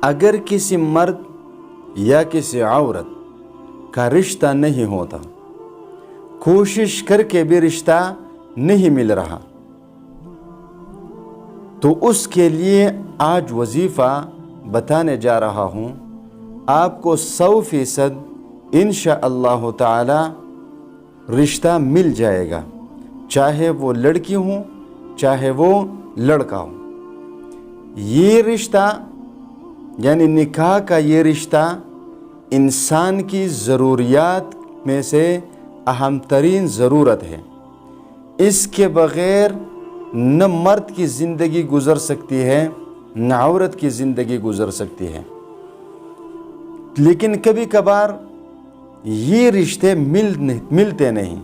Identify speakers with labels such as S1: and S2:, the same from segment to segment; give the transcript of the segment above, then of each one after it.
S1: اگر کسی مرد یا کسی عورت کا رشتہ نہیں ہوتا، کوشش کر کے بھی رشتہ نہیں مل رہا، تو اس کے لیے آج وظیفہ بتانے جا رہا ہوں، آپ کو 100% انشاءاللہ تعالی رشتہ مل جائے گا، چاہے وہ لڑکی ہوں چاہے وہ لڑکا ہو۔ یہ رشتہ یعنی نکاح کا یہ رشتہ انسان کی ضروریات میں سے اہم ترین ضرورت ہے۔ اس کے بغیر نہ مرد کی زندگی گزر سکتی ہے نہ عورت کی زندگی گزر سکتی ہے۔ لیکن کبھی کبھار یہ رشتے ملتے نہیں،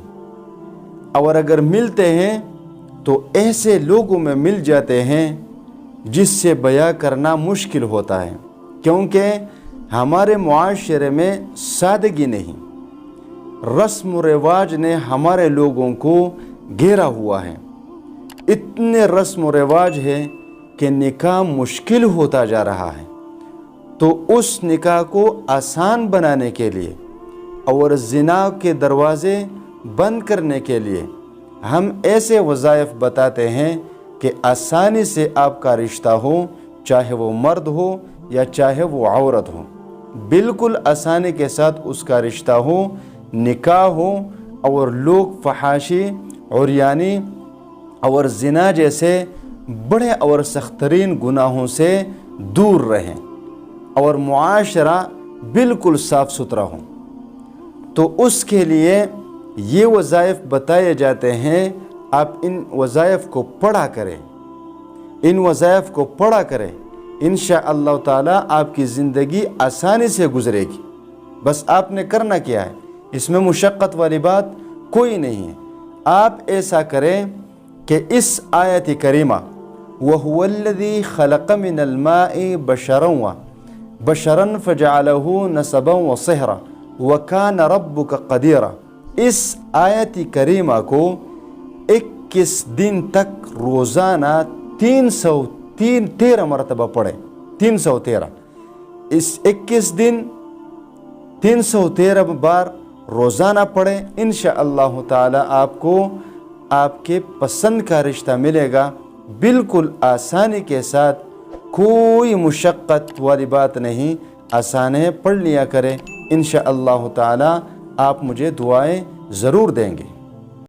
S1: اور اگر ملتے ہیں تو ایسے لوگوں میں مل جاتے ہیں جس سے بیاں کرنا مشکل ہوتا ہے، کیونکہ ہمارے معاشرے میں سادگی نہیں، رسم و رواج نے ہمارے لوگوں کو گھیرا ہوا ہے۔ اتنے رسم و رواج ہے کہ نکاح مشکل ہوتا جا رہا ہے۔ تو اس نکاح کو آسان بنانے کے لیے اور زنا کے دروازے بند کرنے کے لیے ہم ایسے وظائف بتاتے ہیں کہ آسانی سے آپ کا رشتہ ہو، چاہے وہ مرد ہو یا چاہے وہ عورت ہو، بالکل آسانی کے ساتھ اس کا رشتہ ہو، نکاح ہو، اور لوگ فحاشی عریانی اور زنا جیسے بڑے اور سخت ترین گناہوں سے دور رہیں اور معاشرہ بالکل صاف ستھرا ہو۔ تو اس کے لیے یہ وظائف بتائے جاتے ہیں، آپ ان وظائف کو پڑھا کریں، ان وظائف کو پڑھا کریں، انشاءاللہ تعالی آپ کی زندگی آسانی سے گزرے گی۔ بس آپ نے کرنا کیا ہے، اس میں مشقت والی بات کوئی نہیں ہے۔ آپ ایسا کریں کہ اس آیت کریمہ وَهُوَ الَّذِي خَلَقَ مِنَ الْمَاءِ بَشَرًا فَجَعَلَهُ نَسَبًا وَصِهْرًا وَكَانَ رَبُّكَ قَدِيرًا، اس آیت کریمہ کو 21 دن تک روزانہ 313 مرتبہ پڑھیں، 313، اس 21 دن 313 بار روزانہ پڑھیں، انشاءاللہ تعالی آپ کو آپ کے پسند کا رشتہ ملے گا، بالکل آسانی کے ساتھ، کوئی مشقت والی بات نہیں، آسان ہے، پڑھ لیا کریں، انشاءاللہ تعالی آپ مجھے دعائیں ضرور دیں گے۔